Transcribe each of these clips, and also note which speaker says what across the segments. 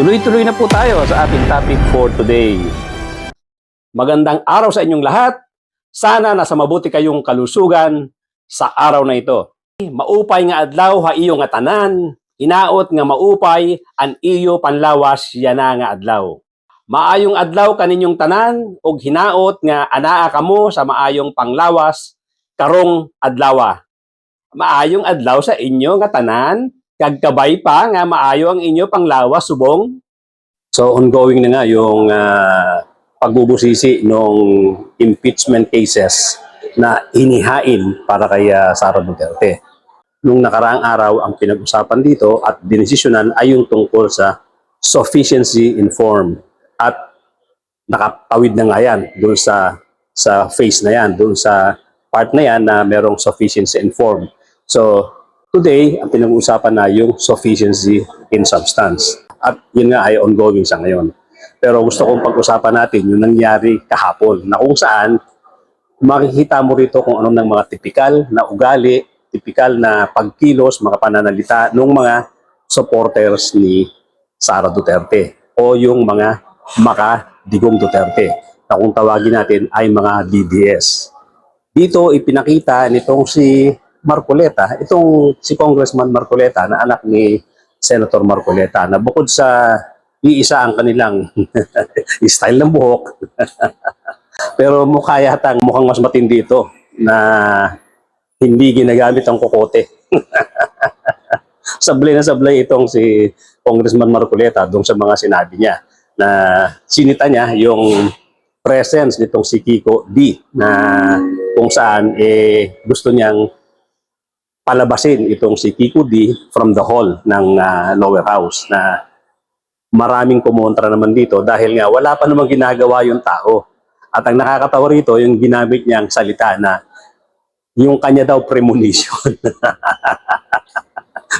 Speaker 1: Tuloy-tuloy na po tayo sa ating topic for today. Magandang araw sa inyong lahat. Sana nasa mabuti kayong kalusugan sa araw na ito. Maupay nga adlaw ha iyo nga tanan, hinaot nga maupay an iyo panlawas yana nga adlaw. Maayong adlaw kaninyong tanan og hinaot nga anaa kamo sa maayong panglawas karong adlawa. Maayong adlaw sa inyo nga tanan. Kagkabay pa nga maayo ang inyo panglawas subong. So ongoing na nga yung pagbubusisi ng impeachment cases na inihain para kay Sara Duterte. Nung nakaraang araw ang pinag-usapan dito at dinesisyonan ay yung tungkol sa sufficiency in form at nakatawid na nga yan doon sa phase na yan, doon sa part na yan na merong sufficiency in form. So today, ang pinag-uusapan na yung sufficiency in substance. At yun nga ay ongoing sa ngayon. Pero gusto kong pag-usapan natin yung nangyari kahapon na kung saan makikita mo rito kung anong ng mga tipikal na ugali, tipikal na pagkilos, mga pananalita ng mga supporters ni Sara Duterte o yung mga makadigong Duterte na kung tawagin natin ay mga DDS. Dito ipinakita nitong si Marcoleta, itong si Congressman Marcoleta na anak ni Senator Marcoleta na bukod sa iisa ang kanilang style ng buhok pero mukhang mas matindi ito na hindi ginagamit ang kokote. Sablay na sablay itong si Congressman Marcoleta doon sa mga sinabi niya na sinita niya yung presence nitong si Kiko D na kung saan gusto niyang palabasin itong si Kiko D from the hall ng lower house na maraming kumontra naman dito dahil nga wala pa namang ginagawa yung tao. At ang nakakatawa rito yung ginamit niyang salita na yung kanya daw premonition.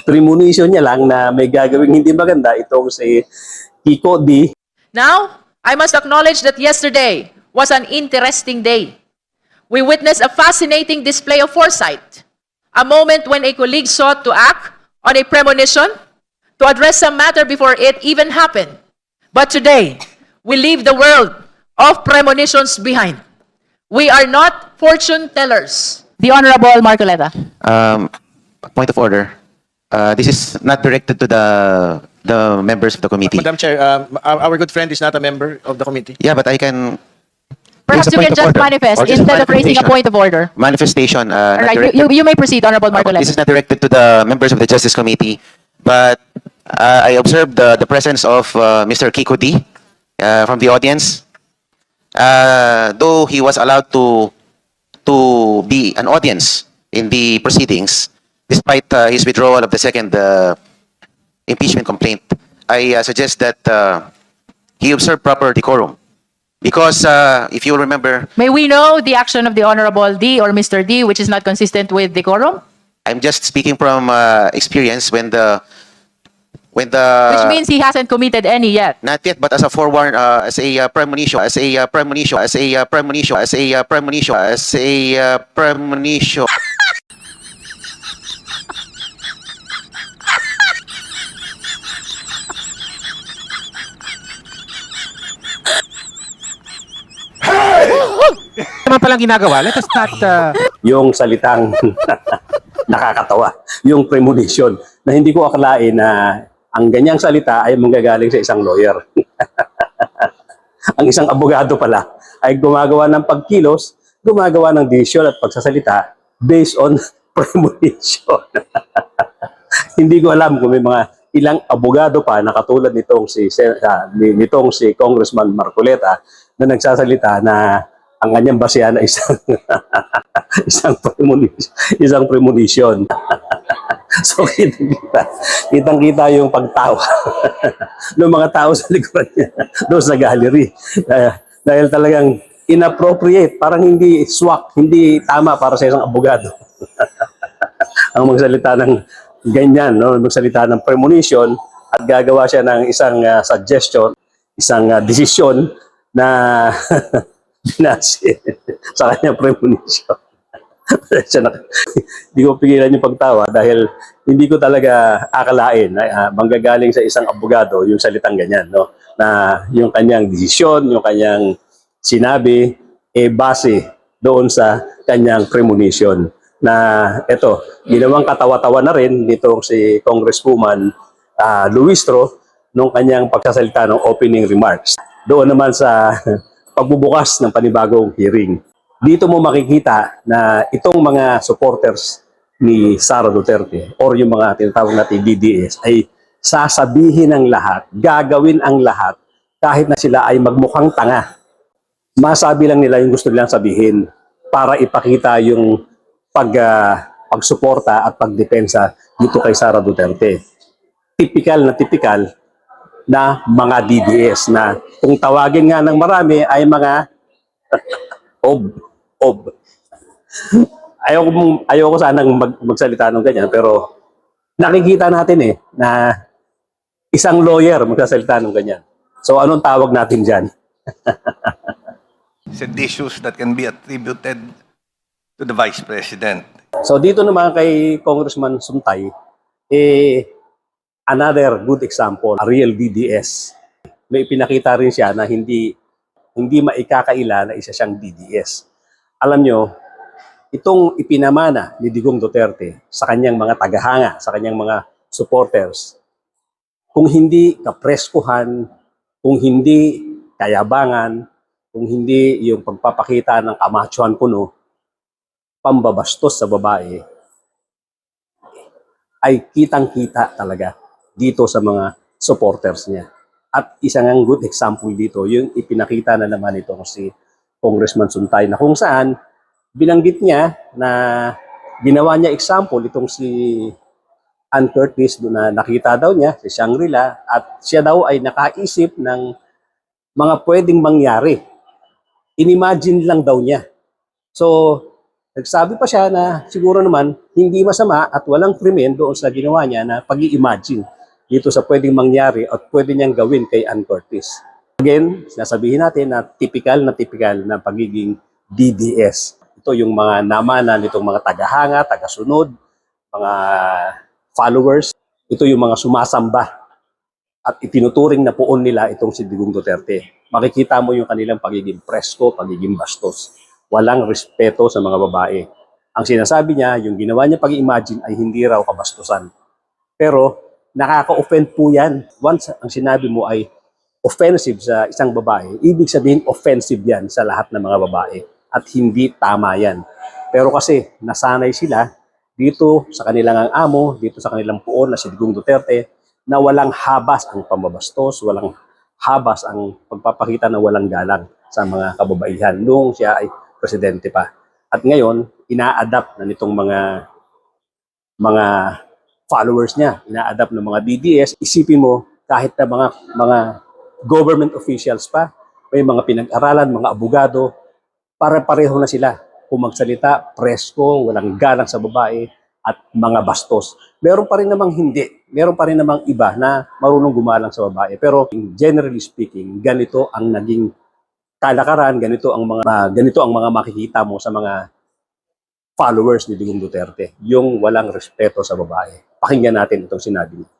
Speaker 1: Premonition niya lang na may gagawing hindi maganda itong si Kiko D.
Speaker 2: Now, I must acknowledge that yesterday was an interesting day. We witnessed a fascinating display of foresight. A moment when a colleague sought to act on a premonition to address some matter before it even happened. But today, we leave the world of premonitions behind. We are not fortune tellers. The Honorable Marcoleta.
Speaker 3: Point of order. This is not directed to the members of the committee.
Speaker 4: Madam Chair, our good friend is not a member of the committee.
Speaker 3: Yeah, but I can.
Speaker 2: Perhaps
Speaker 3: It's a
Speaker 2: you
Speaker 3: point
Speaker 2: can
Speaker 3: of
Speaker 2: just
Speaker 3: order.
Speaker 2: manifest
Speaker 3: Or just
Speaker 2: instead of raising a
Speaker 3: manifestation.
Speaker 2: point of order.
Speaker 3: Manifestation.
Speaker 2: All
Speaker 3: Not
Speaker 2: right,
Speaker 3: directed-
Speaker 2: you may proceed, Honorable Marcoleta.
Speaker 3: This is not directed to the members of the Justice Committee, but I observed the presence of Mr. Kiko D from the audience. Though he was allowed to be an audience in the proceedings, despite his withdrawal of the second impeachment complaint, I suggest that he observe proper decorum. Because if you remember,
Speaker 2: May we know the action of the Honorable D or Mr. D, which is not consistent with decorum?
Speaker 3: I'm just speaking from experience when the
Speaker 2: Which means he hasn't committed any yet.
Speaker 3: not yet, but as a forewarn, as a premonition, as a premonition, as a premonition, as a premonition, as a premonition.
Speaker 5: Naman palang ginagawa. Let us not...
Speaker 1: Yung salitang nakakatawa, yung premonition na hindi ko akalain na ang ganyang salita ay manggagaling sa isang lawyer. Ang isang abogado pala ay gumagawa ng pagkilos, gumagawa ng desisyon at pagsasalita based on premonition. Hindi ko alam kung may mga ilang abogado pa na katulad nitong si Congressman Marcoleta na nagsasalita na ang kanyang basehan na isang premonition. So kitang-kita yung pagtawa ng mga tao sa likuran niya doon sa gallery. Dahil talagang inappropriate, parang hindi swak, hindi tama para sa isang abogado. Ang magsalita ng ganyan, no? Magsalita ng premonition at gagawa siya ng isang suggestion, isang desisyon na binase sa kanyang premonition. Siya na, hindi ko pigilan yung pagtawa dahil hindi ko talaga akalain na manggagaling sa isang abogado yung salitang ganyan, no? Na yung kanyang desisyon, yung kanyang sinabi, base doon sa kanyang premonition. Na eto, ginawang katawa-tawa na rin nitong si Congresswoman Luistro nung kanyang pagsasalita ng opening remarks. Doon naman sa pagbubukas ng panibagong hearing. Dito mo makikita na itong mga supporters ni Sara Duterte or yung mga tinatawag natin DDS ay sasabihin ang lahat, gagawin ang lahat kahit na sila ay magmukhang tanga. Masabi lang nila yung gusto nilang sabihin para ipakita yung pagsuporta at pagdepensa dito kay Sara Duterte. Tipikal na mga DDS na kung tawagin nga ng marami ay mga ob. Ayoko sanang magsalita ng ganyan pero nakikita natin na isang lawyer magsasalita ng ganyan. So anong tawag natin dyan?
Speaker 6: Seditious that can be attributed to the Vice President.
Speaker 1: So dito naman kay Congressman Suntay, another good example, a real DDS. May pinakita rin siya na hindi maikakaila na isa siyang DDS. Alam nyo, itong ipinamana ni Digong Duterte sa kanyang mga tagahanga, sa kanyang mga supporters, kung hindi kapreskuhan, kung hindi kayabangan, kung hindi yung pagpapakita ng kamachuan kuno, pambabastos sa babae, ay kitang-kita talaga dito sa mga supporters niya. At isang good example dito, yung ipinakita na naman itong si Congressman Suntay na kung saan binanggit niya na ginawa niya example itong si Ann Curtis doon na nakita daw niya si Shangri-La at siya daw ay nakaisip ng mga pwedeng mangyari. Inimagine lang daw niya. So, nagsabi pa siya na siguro naman hindi masama at walang krimen doon sa ginawa niya na pag-i-imagine dito sa pwedeng mangyari at pwede niyang gawin kay Ann Curtis. Again, sinasabihin natin na typical na pagiging DDS. Ito yung mga namana nitong mga tagahanga, tagasunod, mga followers. Ito yung mga sumasamba at itinuturing na puon nila itong si Digong Duterte. Makikita mo yung kanilang pagiging presko, pagiging bastos. Walang respeto sa mga babae. Ang sinasabi niya, yung ginawa niya pag-imagine ay hindi raw kabastusan. Pero nakaka-offend po yan. Once ang sinabi mo ay offensive sa isang babae, ibig sabihin offensive yan sa lahat ng mga babae. At hindi tama yan. Pero kasi nasanay sila dito sa kanilang ang amo, dito sa kanilang puon na si Digong Duterte, na walang habas ang pambabastos, walang habas ang pagpapakita na walang galang sa mga kababaihan noong siya ay presidente pa. At ngayon, ina-adapt na nitong mga followers niya, ina-adapt ng mga DDS. Isipin mo, kahit na mga government officials pa, may mga pinag-aralan, mga abogado, pare-pareho na sila. Kung magsalita, presko, walang galang sa babae, at mga bastos. Meron pa rin namang hindi. Meron pa rin namang iba na marunong gumalang sa babae. Pero generally speaking, ganito ang naging kalakaran, ganito ang mga makikita mo sa mga followers ni Digong Duterte. Yung walang respeto sa babae. Pakinggan natin itong sinabi niya.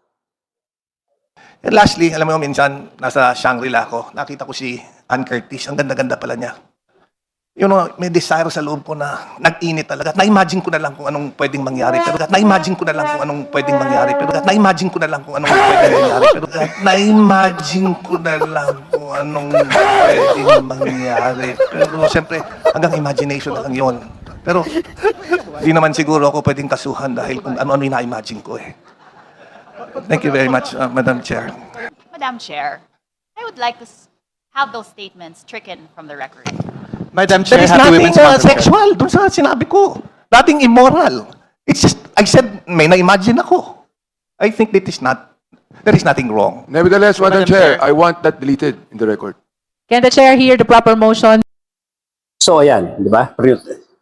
Speaker 6: And lastly, alam mo minsan, nasa Shangri-La ako, nakita ko si Ann Curtis. Ang ganda-ganda pala niya. You know, may desire sa loob ko na nag-init talaga. Na-imagine ko na lang kung anong pwedeng mangyari. Pero na-imagine ko na lang kung anong pwedeng mangyari. Pero na-imagine ko na lang kung anong pwedeng mangyari. Pero na-imagine ko na lang kung anong pwedeng mangyari. Pero siyempre, hanggang imagination na lang yun. Pero di naman siguro ako pwedeng kasuhan dahil kung ano-ano yung na-imagine ko eh. Thank you very much, Madam Chair.
Speaker 7: Madam Chair, I would like to have those statements stricken from the record.
Speaker 4: Madam
Speaker 6: There
Speaker 4: Chair,
Speaker 6: is
Speaker 4: Happy
Speaker 6: nothing
Speaker 4: Women's Month.
Speaker 6: sexual dun sa sinabi ko. Nothing immoral. It's just, I said, may na-imagine ako. I think there is nothing wrong.
Speaker 8: Nevertheless, Madam
Speaker 4: Madam
Speaker 8: Chair,
Speaker 4: Chair.
Speaker 8: I want that deleted in the record.
Speaker 2: Can the chair hear the proper motion?
Speaker 1: So ayan, di ba?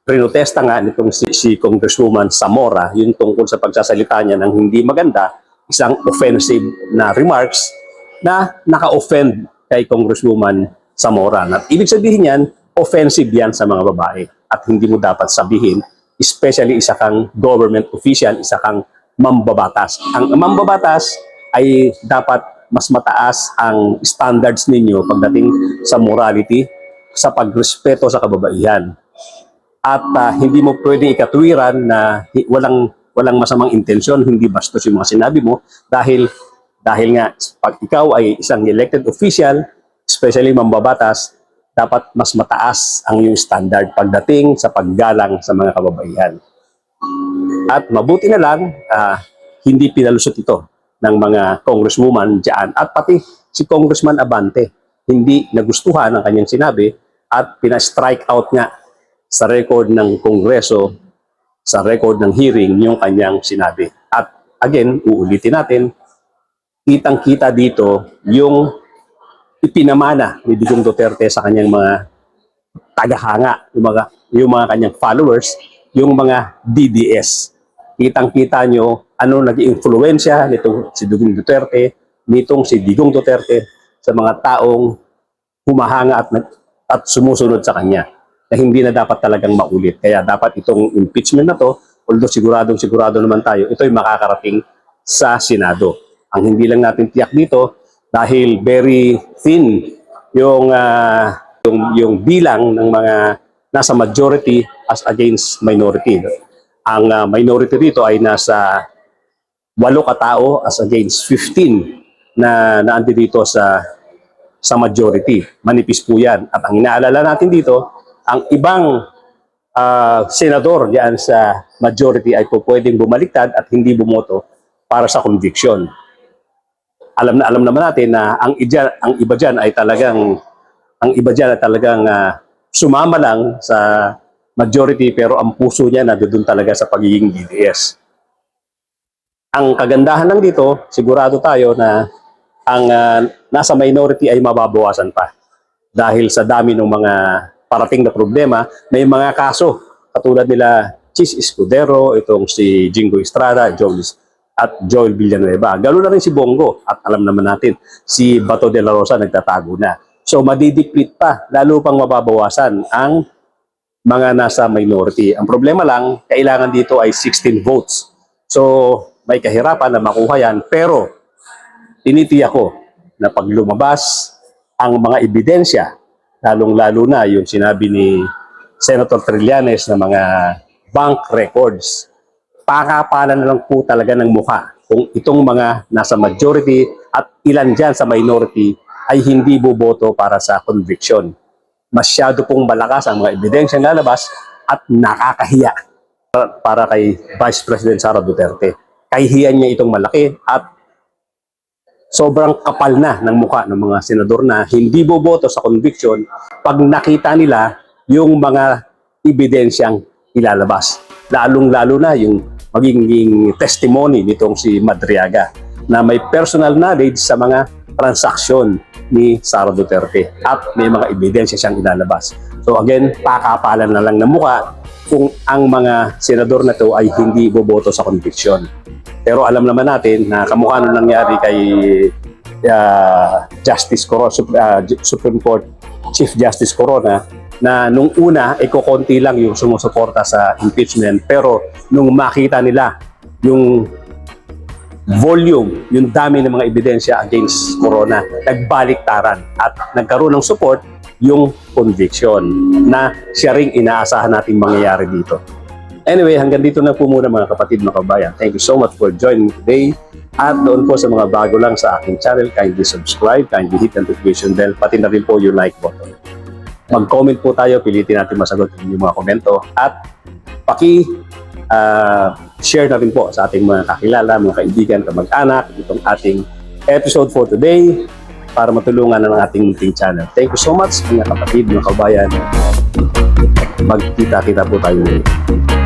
Speaker 1: Prinotesta nga nitong si Congresswoman Zamora yung tungkol sa pagsasalita niya ng hindi maganda, isang offensive na remarks na naka-offend kay Congresswoman Zamora. At ibig sabihin yan, offensive yan sa mga babae. At hindi mo dapat sabihin especially isa kang government official, isa kang mambabatas. Ang mambabatas ay dapat mas mataas ang standards ninyo pagdating sa morality, sa pagrespeto sa kababaihan. At hindi mo pwedeng ikatwiran na walang masamang intensyon, hindi bastos yung mga sinabi mo dahil nga pag ikaw ay isang elected official, especially mambabatas, dapat mas mataas ang iyong standard pagdating sa paggalang sa mga kababaihan. At mabuti na lang, hindi pinalusot ito ng mga congresswoman dyan at pati si Congressman Abante. Hindi nagustuhan ang kanyang sinabi at pina-strike out nga sa record ng Kongreso, sa record ng hearing yung kanyang sinabi. At again, uulitin natin, kitang-kita dito yung ipinamana ni Digong Duterte sa kanyang mga tagahanga, yung mga kanyang followers, yung mga DDS. Kitang-kita nyo ano naging influensya nitong si Digong Duterte, nitong si Digong Duterte sa mga taong humahanga at sumusunod sa kanya na hindi na dapat talagang maulit. Kaya dapat itong impeachment na to, although sigurado naman tayo, ito'y makakarating sa Senado. Ang hindi lang natin tiyak dito, dahil very thin yung bilang ng mga nasa majority as against minority. Ang minority dito ay nasa 8 katao as against 15 na naandi dito sa majority. Manipis po yan. At ang inaalala natin dito, ang ibang senador diyan sa majority ay po pwedeng bumaliktad at hindi bumoto para sa conviction. Alam naman natin na ang iba diyan ay talagang sumama lang sa majority pero ang puso niya nandoon talaga sa pagiging DDS. Ang kagandahan lang dito, sigurado tayo na ang nasa minority ay mababawasan pa. Dahil sa dami ng mga parating na problema, may mga kaso katulad nila Chis Escudero, itong si Jingo Estrada, at Joel Villanueva. Ganoon na rin si Bongo at alam naman natin, si Bato de la Rosa nagtatago na. So madidiplit pa, lalo pang mababawasan ang mga nasa minority. Ang problema lang, kailangan dito ay 16 votes. So may kahirapan na makuha yan, pero tinitiyak ko na pag lumabas ang mga ebidensya, lalong-lalo na yung sinabi ni Senator Trillanes na mga bank records, pakapalan na lang po talaga ng mukha kung itong mga nasa majority at ilan dyan sa minority ay hindi boboto para sa conviction. Masyado pong malakas ang mga ebidensyang lalabas at nakakahiya para kay Vice President Sara Duterte. Kahihiyan niya itong malaki at sobrang kapal na ng mukha ng mga senador na hindi boboto sa conviction pag nakita nila yung mga ebidensyang ilalabas. Lalong-lalo na yung magiging testimony nitong si Madriaga na may personal knowledge sa mga transaksyon ni Sara Duterte at may mga ebidensya siyang ilalabas. So again, pakapalan na lang ng mukha kung ang mga senador na to ay hindi boboto sa conviction. Pero alam naman natin na kamukha nung nangyari kay Supreme Court Chief Justice Corona na nung una, kukonti lang yung sumusuporta sa impeachment. Pero nung makita nila yung volume, yung dami ng mga ebidensya against Corona, nagbaliktaran at nagkaroon ng support yung conviction na siya ring inaasahan nating mangyayari dito. Anyway, hanggang dito na po muna mga kapatid, mga kabayan. Thank you so much for joining today. At doon po sa mga bago lang sa aking channel, kindly subscribe, kindly hit the notification bell, pati na rin po yung like button. Mag-comment po tayo, pilitin natin masagot yung mga komento at share na rin po sa ating mga kakilala, mga kaibigan, kamag-anak itong ating episode for today para matulungan ng ating munting channel. Thank you so much mga kapatid, mga kabayan. Magkita-kita po tayo ngayon.